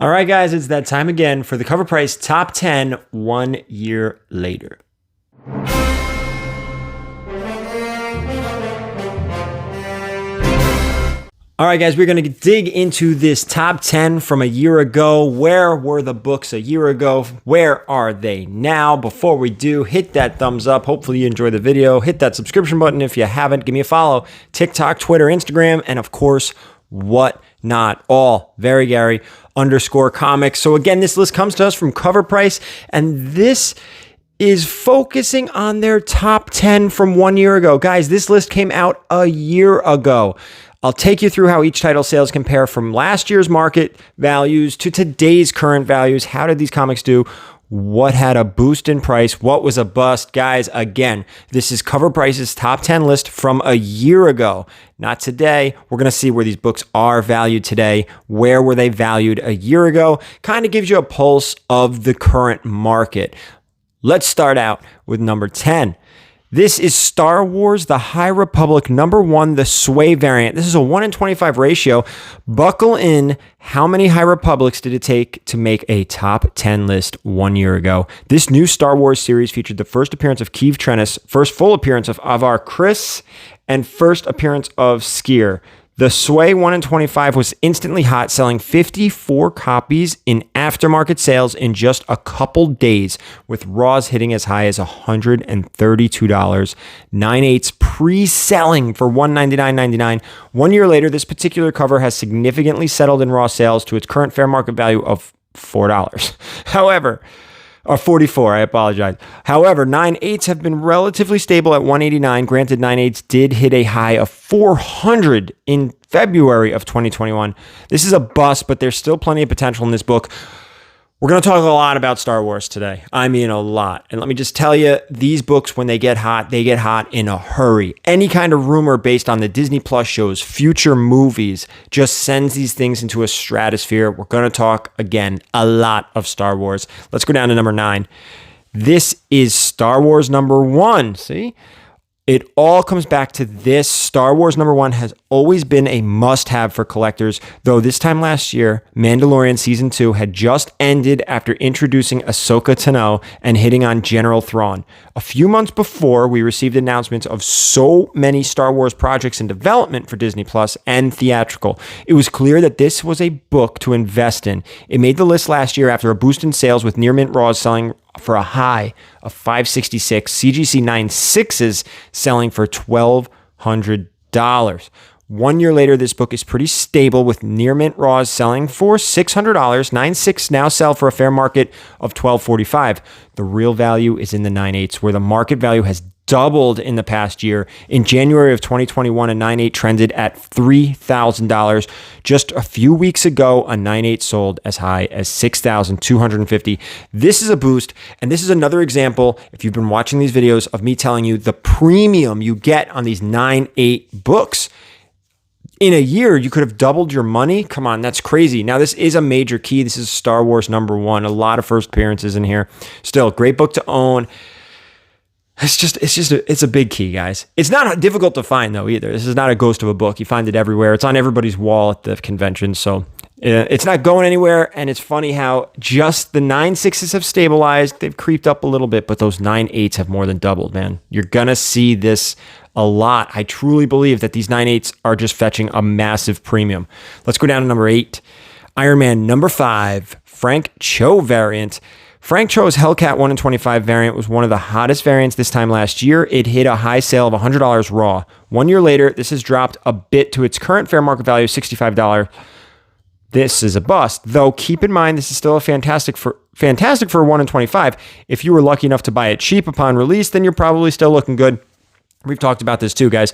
All right, guys, it's that time again for the Covrprice Top 10 1 year later. All right, guys, we're going to dig into this top 10 from a year ago. Where were the books a year ago? Where are they now? Before we do, hit that thumbs up. Hopefully you enjoy the video. Hit that subscription button if you haven't. Give me a follow. TikTok, Twitter, Instagram, and of course, whatnot. All VERYGARY _comics. So again, this list comes to us from Covrprice, and this is focusing on their top 10 from 1 year ago. Guys, this list came out a year ago. I'll take you through how each title sales compare from last year's market values to today's current values. How did these comics do? What had a boost in price? What was a bust? Guys, again, this is Covrprice's top 10 list from a year ago, not today. We're going to see where these books are valued today. Where were they valued a year ago? Kind of gives you a pulse of the current market. Let's start out with number 10. This is Star Wars The High Republic #1, the Sway variant. This is a 1 in 25 ratio. Buckle in. How many High Republics did it take to make a top 10 list 1 year ago? This new Star Wars series featured the first appearance of Keeve Trennis, first full appearance of Avar Kriss, and first appearance of Skier. The Sway 1 in 25 was instantly hot, selling 54 copies in aftermarket sales in just a couple days, with Raws hitting as high as $132. 9/8 pre-selling for $199.99. 1 year later, this particular cover has significantly settled in Raw sales to its current fair market value of $4. However, or 44, I apologize. However, 9/8s have been relatively stable at $189. Granted, 9/8s did hit a high of $400 in February of 2021. This is a bust, but there's still plenty of potential in this book. We're going to talk a lot about Star Wars today. I mean, a lot. And let me just tell you, these books, when they get hot in a hurry. Any kind of rumor based on the Disney Plus shows, future movies, just sends these things into a stratosphere. We're going to talk, again, a lot of Star Wars. Let's go down to number 9. This is Star Wars #1. See? It all comes back to this. Star Wars #1 has always been a must-have for collectors, though this time last year, Mandalorian Season 2 had just ended after introducing Ahsoka Tano and hitting on General Thrawn. A few months before, we received announcements of so many Star Wars projects in development for Disney Plus and theatrical. It was clear that this was a book to invest in. It made the list last year after a boost in sales, with near mint Raws selling for a high of $566, CGC 9/6s selling for $1,200. 1 year later, this book is pretty stable, with near mint Raws selling for $600. 9/6 now sell for a fair market of $1,245. The real value is in the 9/8s, where the market value has doubled in the past year. In January of 2021, a 9/8 trended at $3,000. Just a few weeks ago, a 9/8 sold as high as $6,250. This is a boost, and this is another example, if you've been watching these videos, of me telling you the premium you get on these 9/8 books. In a year, you could have doubled your money. Come on, that's crazy. Now, this is a major key. This is Star Wars #1. A lot of first appearances in here. Still, great book to own. It's a big key, guys. It's not difficult to find, though, either. This is not a ghost of a book. You find it everywhere. It's on everybody's wall at the convention, so it's not going anywhere. And it's funny how just the 9/6s have stabilized. They've creeped up a little bit, but those 9/8s have more than doubled, man. You're going to see this a lot. I truly believe that these 9/8s are just fetching a massive premium. Let's go down to number 8. Iron Man #5, Frank Cho variant. Frank Cho's Hellcat 1 in 25 variant was one of the hottest variants this time last year. It hit a high sale of $100 raw. 1 year later, this has dropped a bit to its current fair market value of $65. This is a bust, though keep in mind this is still a fantastic for a 1 in 25. If you were lucky enough to buy it cheap upon release, then you're probably still looking good. We've talked about this too, guys.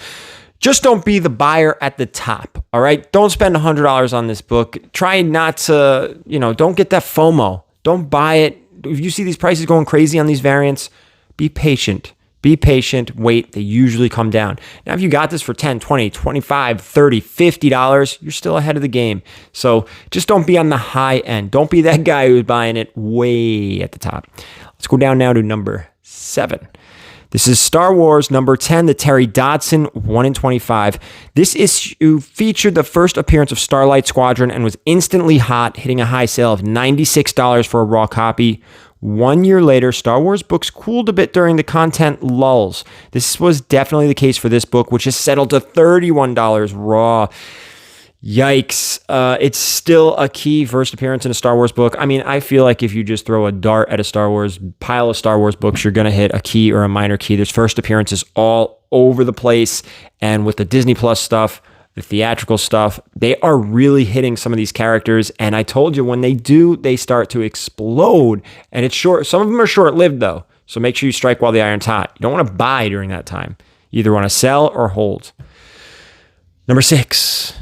Just don't be the buyer at the top, all right? Don't spend $100 on this book. Try not to, don't get that FOMO. Don't buy it. If you see these prices going crazy on these variants, be patient. Be patient. Wait. They usually come down. Now, if you got this for $10, $20, $25, $30, $50, you're still ahead of the game. So just don't be on the high end. Don't be that guy who's buying it way at the top. Let's go down now to number 7. This is Star Wars number 10, the Terry Dodson 1 in 25. This issue featured the first appearance of Starlight Squadron and was instantly hot, hitting a high sale of $96 for a raw copy. 1 year later, Star Wars books cooled a bit during the content lulls. This was definitely the case for this book, which has settled to $31 raw. Yikes. It's still a key first appearance in a Star Wars book. I mean, I feel like if you just throw a dart at a Star Wars pile of Star Wars books, you're going to hit a key or a minor key. There's first appearances all over the place. And with the Disney Plus stuff, the theatrical stuff, they are really hitting some of these characters. And I told you, when they do, they start to explode. And it's short. Some of them are short-lived, though. So make sure you strike while the iron's hot. You don't want to buy during that time. You either want to sell or hold. Number 6.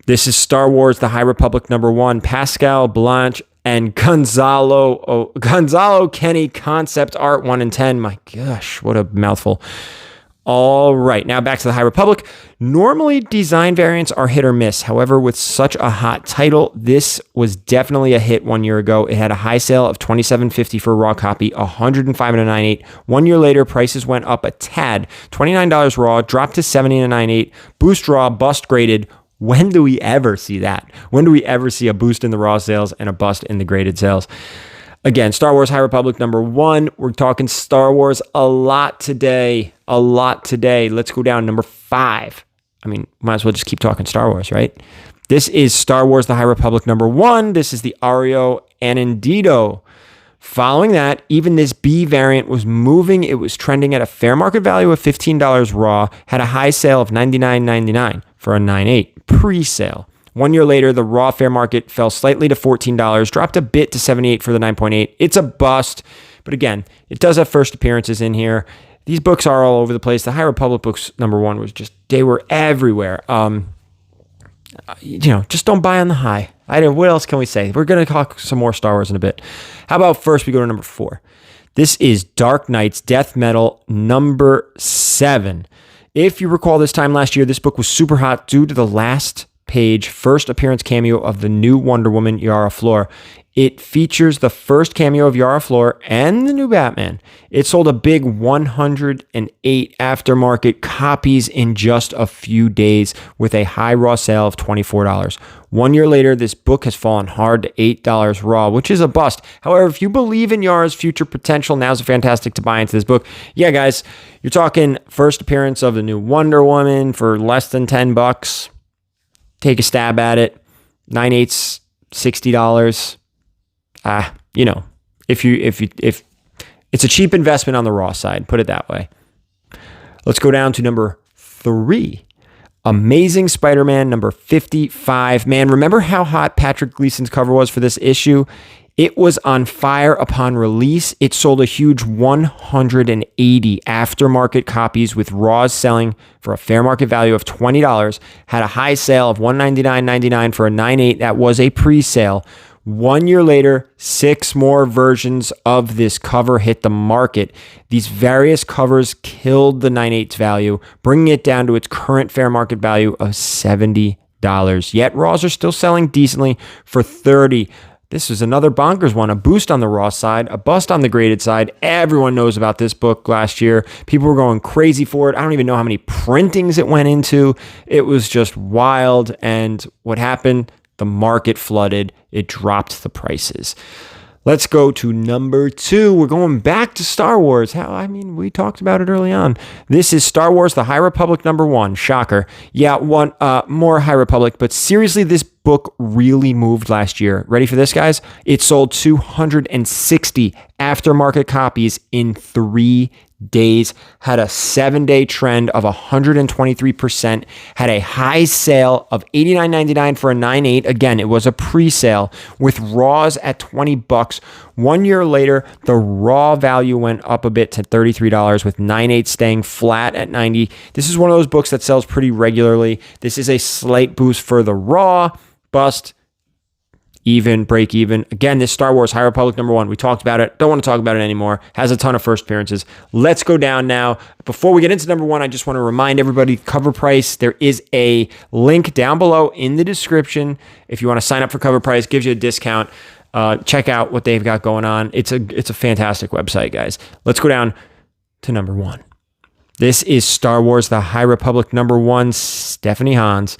This is Star Wars, The High Republic number 1, Pascal Blanche and Gonzalo Kenny concept art 1 in 10. My gosh, what a mouthful. All right, now back to The High Republic. Normally, design variants are hit or miss. However, with such a hot title, this was definitely a hit 1 year ago. It had a high sale of $27.50 for a raw copy, $105 at a 9.8. 1 year later, prices went up a tad. $29 raw, dropped to $70 at a 9.8. Boost raw, bust graded. When do we ever see that? When do we ever see a boost in the raw sales and a bust in the graded sales? Again, Star Wars High Republic number 1. We're talking Star Wars a lot today. A lot today. Let's go down number 5. I mean, might as well just keep talking Star Wars, right? This is Star Wars The High Republic number 1. This is the Ario Anandito. Following that, even this B variant was moving. It was trending at a fair market value of $15 raw, had a high sale of $99.99 for a 9.8 pre-sale. 1 year later, the raw fair market fell slightly to $14, dropped a bit to $78 for the 9.8. It's a bust, but again, it does have first appearances in here. These books are all over the place. The High Republic books number 1 was just, they were everywhere. Just don't buy on the high. What else can we say? We're going to talk some more Star Wars in a bit. How about first we go to number 4? This is Dark Knight's Death Metal number 7. If you recall, this time last year, this book was super hot due to the last page first appearance cameo of the new Wonder Woman, Yara Flor. It features the first cameo of Yara Flor and the new Batman. It sold a big 108 aftermarket copies in just a few days with a high raw sale of $24. 1 year later, this book has fallen hard to $8 raw, which is a bust. However, if you believe in Yara's future potential, now's a fantastic to buy into this book. Yeah, guys, you're talking first appearance of the new Wonder Woman for less than $10. Take a stab at it. 9/8's $60. If it's a cheap investment on the raw side, put it that way. Let's go down to number 3. Amazing Spider-Man number 55. Man, remember how hot Patrick Gleason's cover was for this issue? It was on fire upon release. It sold a huge 180 aftermarket copies with raws selling for a fair market value of $20. Had a high sale of $199.99 for a 9.8. That was a pre-sale. 1 year later, 6 more versions of this cover hit the market. These various covers killed the 9/8's value, bringing it down to its current fair market value of $70. Yet raws are still selling decently for $30. This is another bonkers one, a boost on the raw side, a bust on the graded side. Everyone knows about this book last year. People were going crazy for it. I don't even know how many printings it went into. It was just wild. And what happened? The market flooded. It dropped the prices. Let's go to number 2. We're going back to Star Wars. We talked about it early on. This is Star Wars, The High Republic number 1. Shocker. Yeah, one more High Republic, but seriously, this book really moved last year. Ready for this, guys? It sold 260 aftermarket copies in 3 days, had a 7-day trend of 123%, had a high sale of $89.99 for a 9.8. Again, it was a pre-sale with raws at $20. 1 year later, the raw value went up a bit to $33 with 9.8 staying flat at $90. This is one of those books that sells pretty regularly. This is a slight boost for the raw, bust, even, break even. Again, this Star Wars High Republic number 1. We talked about it. Don't want to talk about it anymore. Has a ton of first appearances. Let's go down now. Before we get into number 1, I just want to remind everybody, Covrprice, there is a link down below in the description. If you want to sign up for Covrprice, gives you a discount. Check out what they've got going on. It's a fantastic website, guys. Let's go down to number 1. This is Star Wars The High Republic #1, Stephanie Hans.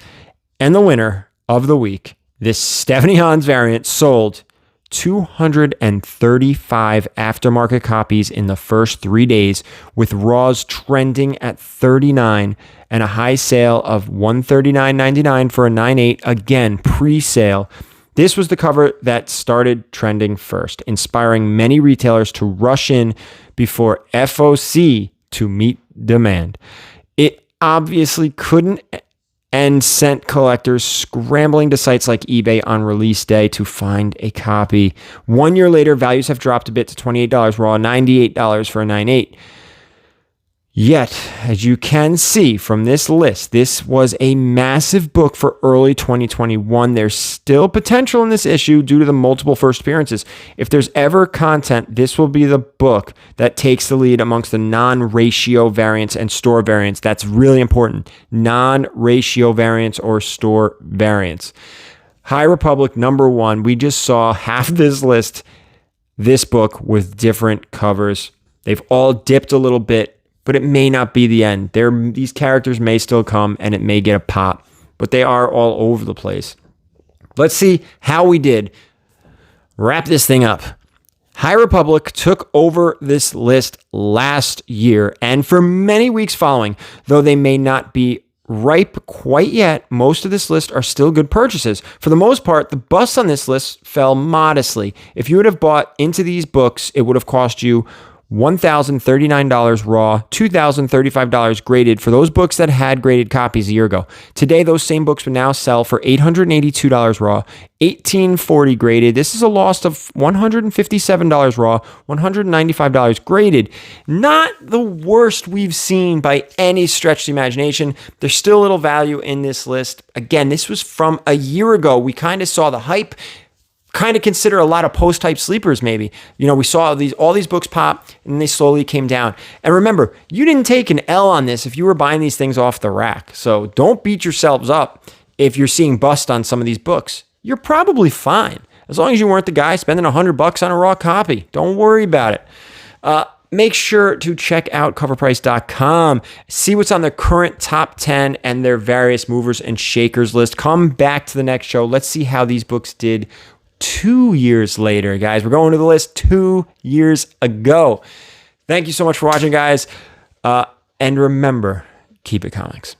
And the winner of the week, this Stephanie Hans variant sold 235 aftermarket copies in the first 3 days, with raws trending at 39 and a high sale of $139.99 for a 9.8, again, pre-sale. This was the cover that started trending first, inspiring many retailers to rush in before FOC to meet demand. It obviously couldn't, and sent collectors scrambling to sites like eBay on release day to find a copy. 1 year later, values have dropped a bit to $28 raw, $98 for a 9.8. Yet, as you can see from this list, this was a massive book for early 2021. There's still potential in this issue due to the multiple first appearances. If there's ever content, this will be the book that takes the lead amongst the non-ratio variants and store variants. That's really important. Non-ratio variants or store variants. High Republic #1. We just saw half this list, this book with different covers. They've all dipped a little bit, but it may not be the end. These characters may still come and it may get a pop, but they are all over the place. Let's see how we did. Wrap this thing up. High Republic took over this list last year and for many weeks following. Though they may not be ripe quite yet, most of this list are still good purchases. For the most part, the busts on this list fell modestly. If you would have bought into these books, it would have cost you $1,039 raw, $2,035 graded for those books that had graded copies a year ago. Today, those same books would now sell for $882 raw, $1,840 graded. This is a loss of $157 raw, $195 graded. Not the worst we've seen by any stretch of the imagination. There's still a little value in this list. Again, this was from a year ago. We kind of saw the hype. Kind of consider a lot of post-type sleepers maybe. You know, we saw all these books pop and they slowly came down. And remember, you didn't take an L on this if you were buying these things off the rack. So don't beat yourselves up if you're seeing bust on some of these books. You're probably fine. As long as you weren't the guy spending $100 on a raw copy. Don't worry about it. Make sure to check out Covrprice.com. See what's on the current top 10 and their various movers and shakers list. Come back to the next show. Let's see how these books did 2 years later, guys. We're going to the list 2 years ago. Thank you so much for watching, guys. And remember, keep it comics.